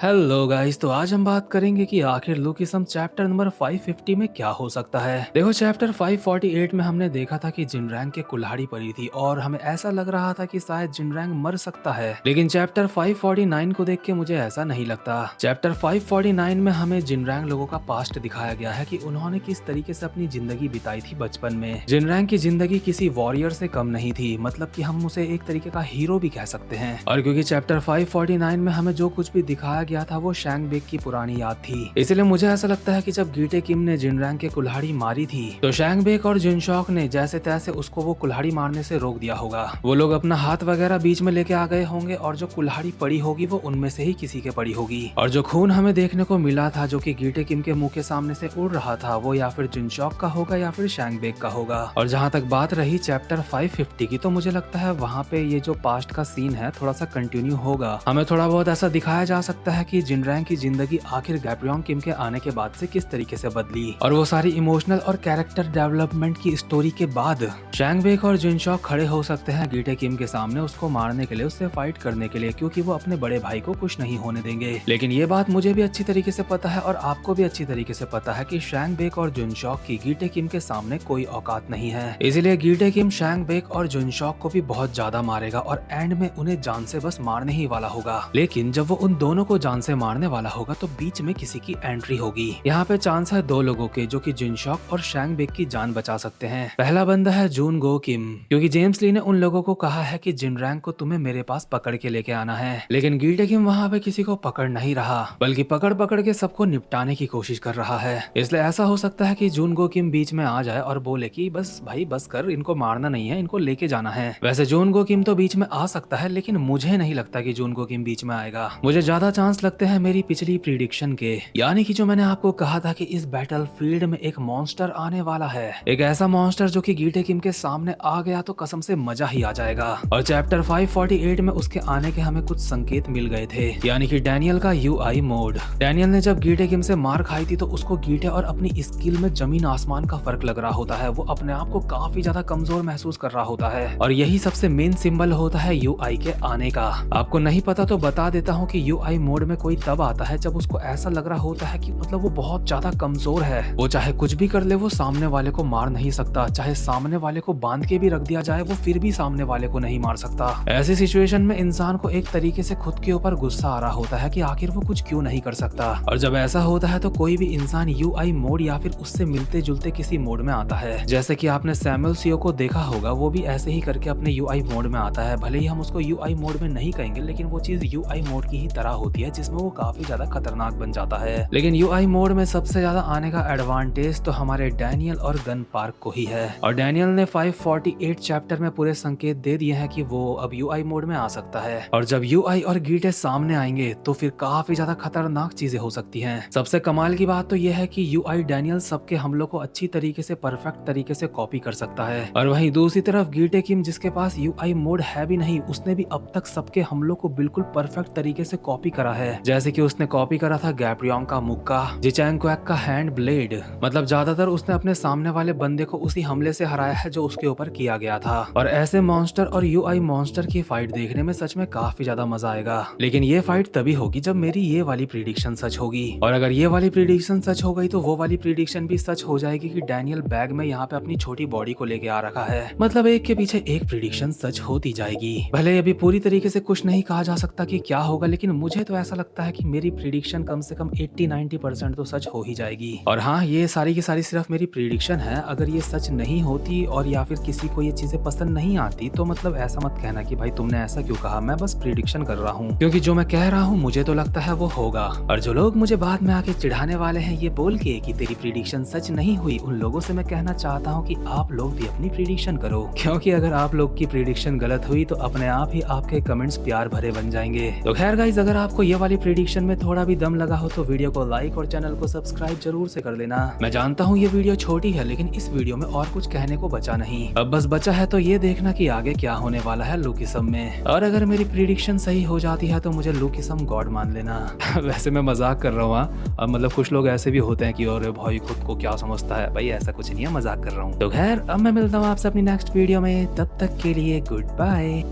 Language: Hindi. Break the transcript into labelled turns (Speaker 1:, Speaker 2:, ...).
Speaker 1: हेलो गाइस, तो आज हम बात करेंगे कि आखिर लुकिसम चैप्टर नंबर 550 में क्या हो सकता है। देखो, चैप्टर 548 में हमने देखा था कि जिनरैंग के कुल्हाड़ी पड़ी थी और हमें ऐसा लग रहा था कि शायद जिनरैंग मर सकता है, लेकिन चैप्टर 549 को देख के मुझे ऐसा नहीं लगता। चैप्टर 549 में हमें जिनरैंग लोगों का पास्ट दिखाया गया है कि उन्होंने किस तरीके से अपनी जिंदगी बिताई थी बचपन में। जिनरैंग की जिंदगी किसी वॉरियर से कम नहीं थी, मतलब कि हम उसे एक तरीके का हीरो भी कह सकते हैं। और क्योंकि चैप्टर 549 में हमें जो कुछ भी दिखाया गया था वो शैंग बेक की पुरानी याद थी, इसलिए मुझे ऐसा लगता है कि जब गीटे किम ने जिनरैंग के कुल्हाड़ी मारी थी तो शैंग बेक और जिनशॉक ने जैसे तैसे उसको वो कुल्हाड़ी मारने से रोक दिया होगा। वो लोग अपना हाथ वगैरह बीच में लेके आ गए होंगे और जो कुल्हाड़ी पड़ी होगी वो उनमें से ही किसी के पड़ी होगी। और जो खून हमें देखने को मिला था जो कि गीटे किम के मुंह के सामने से उड़ रहा था वो या फिर जिनशॉक का होगा या फिर शैंग बेक का होगा। और जहाँ तक बात रही चैप्टर 550 की, तो मुझे लगता है वहाँ पे ये जो पास्ट का सीन है थोड़ा सा कंटिन्यू होगा। हमें थोड़ा बहुत ऐसा दिखाया जा सकता है कि जिनरैंग की जिंदगी आखिर गैब्रियोंग किम के आने के बाद से किस तरीके से बदली, और वो सारी इमोशनल और कैरेक्टर डेवलपमेंट की स्टोरी के बाद शैंग बेक और जिनशॉक खड़े हो सकते हैं गीटे किम के सामने उसको मारने के लिए, उससे फाइट करने के लिए, क्योंकि वो अपने बड़े भाई को कुछ नहीं होने देंगे। लेकिन ये बात मुझे भी अच्छी तरीके से पता है और आपको भी अच्छी तरीके से पता है कि शैंग बेक और जिनशॉक की गीटे किम के सामने कोई औकात नहीं है। इसलिए गीटे किम शैंग बेक और जिनशॉक को भी बहुत ज्यादा मारेगा और एंड में उन्हें जान से बस मारने ही वाला होगा। लेकिन जब वो उन दोनों को जान से मारने वाला होगा तो बीच में किसी की एंट्री होगी। यहाँ पे चांस है दो लोगों के जो कि जिनशॉक और शैंग बेक की जान बचा सकते हैं। पहला बंदा है जून गो किम, क्योंकि जेम्स ली ने उन लोगों को कहा है कि जिनरैंग को तुम्हें मेरे पास पकड़ के लेके आना है, लेकिन गीटे किम वहाँ पे किसी को पकड़ नहीं रहा बल्कि पकड़ पकड़ के सबको निपटाने की कोशिश कर रहा है। इसलिए ऐसा हो सकता है कि जून गो किम बीच में आ जाए और बोले कि बस भाई बस कर, इनको मारना नहीं है, इनको लेके जाना है। वैसे जून गो किम तो बीच में आ सकता है, लेकिन मुझे नहीं लगता कि जून गो किम बीच में आएगा। मुझे ज्यादा चांस लगते हैं मेरी पिछली प्रिडिक्शन के, यानी कि जो मैंने आपको कहा था कि इस बैटल फील्ड में एक मॉन्स्टर आने वाला है, एक ऐसा मॉन्स्टर जो कि गीटे किम के सामने आ गया तो कसम से मजा ही आ जाएगा। और चैप्टर 548 में उसके आने के हमें कुछ संकेत मिल गए थे, यानी कि डैनियल का यूआई मोड। डैनियल ने जब गीटे किम से मार खाई थी तो उसको गीटे और अपनी स्किल में जमीन आसमान का फर्क लग रहा होता है। वो अपने आप को काफी ज्यादा कमजोर महसूस कर रहा होता है और यही सबसे मेन सिंबल होता है यूआई के आने का। आपको नहीं पता तो बता देता हूँ कि यूआई मोड में कोई तब आता है जब उसको ऐसा लग रहा होता है कि मतलब वो बहुत ज्यादा कमजोर है, वो चाहे कुछ भी कर ले वो सामने वाले को मार नहीं सकता, चाहे सामने वाले को बांध के भी रख दिया जाए वो फिर भी सामने वाले को नहीं मार सकता। ऐसी सिचुएशन में इंसान को एक तरीके से खुद के ऊपर गुस्सा आ रहा होता है कि आखिर वो कुछ क्यों नहीं कर सकता। और जब ऐसा होता है तो कोई भी इंसान यूआई मोड या फिर उससे मिलते जुलते किसी मोड में आता है। जैसे कि आपने सैमुअल सियो को देखा होगा, वो भी ऐसे ही करके अपने यूआई मोड में आता है। भले ही हम उसको यूआई मोड में नहीं कहेंगे, लेकिन वो चीज यूआई मोड की ही तरह होती है जिसमें वो काफी ज्यादा खतरनाक बन जाता है। लेकिन यूआई मोड में सबसे ज्यादा आने का एडवांटेज तो हमारे डैनियल और गन पार्क को ही है। और डैनियल ने 548 चैप्टर में पूरे संकेत दे दिए हैं कि वो अब यूआई मोड में आ सकता है। और जब यूआई और गीटे सामने आएंगे तो फिर काफी ज्यादा खतरनाक चीजें हो सकती हैं। सबसे कमाल की बात तो यह है कि यूआई डैनियल सबके हमलों को अच्छी तरीके से परफेक्ट तरीके से कॉपी कर सकता है, और वहीं दूसरी तरफ गीटे किम जिसके पास यूआई मोड है भी नहीं, उसने भी अब तक सबके हमलों को बिल्कुल परफेक्ट तरीके से कॉपी करा है। जैसे कि उसने कॉपी करा था गैब्रियोंग का मुक्का, जिचैंग क्वैक का हैंड ब्लेड, मतलब ज्यादातर उसने अपने सामने वाले बंदे को उसी हमले से हराया है जो उसके ऊपर किया गया था। और ऐसे मॉन्स्टर और यूआई मॉन्स्टर की फाइट देखने में सच में काफी ज्यादा मजा आएगा। लेकिन ये फाइट तभी होगी जब मेरी ये वाली प्रिडिक्शन सच होगी, और अगर ये वाली प्रिडिक्शन सच हो गई तो वो वाली प्रिडिक्शन भी सच हो जाएगी कि डैनियल बैग में यहाँ पे अपनी छोटी बॉडी को लेके आ रखा है। मतलब एक के पीछे एक प्रिडिक्शन सच होती जाएगी। भले अभी पूरी तरीके से कुछ नहीं कहा जा सकता कि क्या होगा, लेकिन मुझे तो ऐसा लगता है कि मेरी प्रिडिक्शन कम से कम 80-90% तो सच हो ही जाएगी। और हाँ, ये सारी की सारी सिर्फ मेरी प्रिडिक्शन है। अगर ये सच नहीं होती और या फिर किसी को ये चीजें पसंद नहीं आती तो मतलब ऐसा मत कहना कि भाई तुमने ऐसा क्यों कहा, मैं बस प्रिडिक्शन कर रहा हूँ, क्योंकि जो मैं कह रहा हूँ मुझे तो लगता है वो होगा। और जो लोग मुझे बाद में आके चिढ़ाने वाले हैं ये बोल के कि तेरी प्रिडिक्शन सच नहीं हुई, उन लोगों से मैं कहना चाहता हूँ कि आप लोग भी अपनी प्रिडिक्शन करो, क्योंकि अगर आप लोग की प्रिडिक्शन गलत हुई तो अपने आप ही आपके कमेंट्स प्यार भरे बन जाएंगे। तो खैर गाइस, अगर आपको ये वाली प्रिडिक्शन में थोड़ा भी दम लगा हो तो वीडियो को लाइक और चैनल को सब्सक्राइब जरूर से कर लेना। मैं जानता हूँ ये वीडियो छोटी है, लेकिन इस वीडियो में और कुछ कहने को बचा नहीं। अब बस बचा है तो ये देखना कि आगे क्या होने वाला है लुकिसम में। और अगर मेरी प्रिडिक्शन सही हो जाती है तो मुझे लुकिसम गॉड मान लेना। वैसे मैं मजाक कर रहा हूँ। अब मतलब कुछ लोग ऐसे भी होते हैं कि और भाई खुद को क्या समझता है, भाई ऐसा कुछ नहीं है, मजाक कर रहा हूँ। तो खैर अब मैं मिलता हूँ आपसे अपनी नेक्स्ट वीडियो में, तब तक के लिए गुड बाय।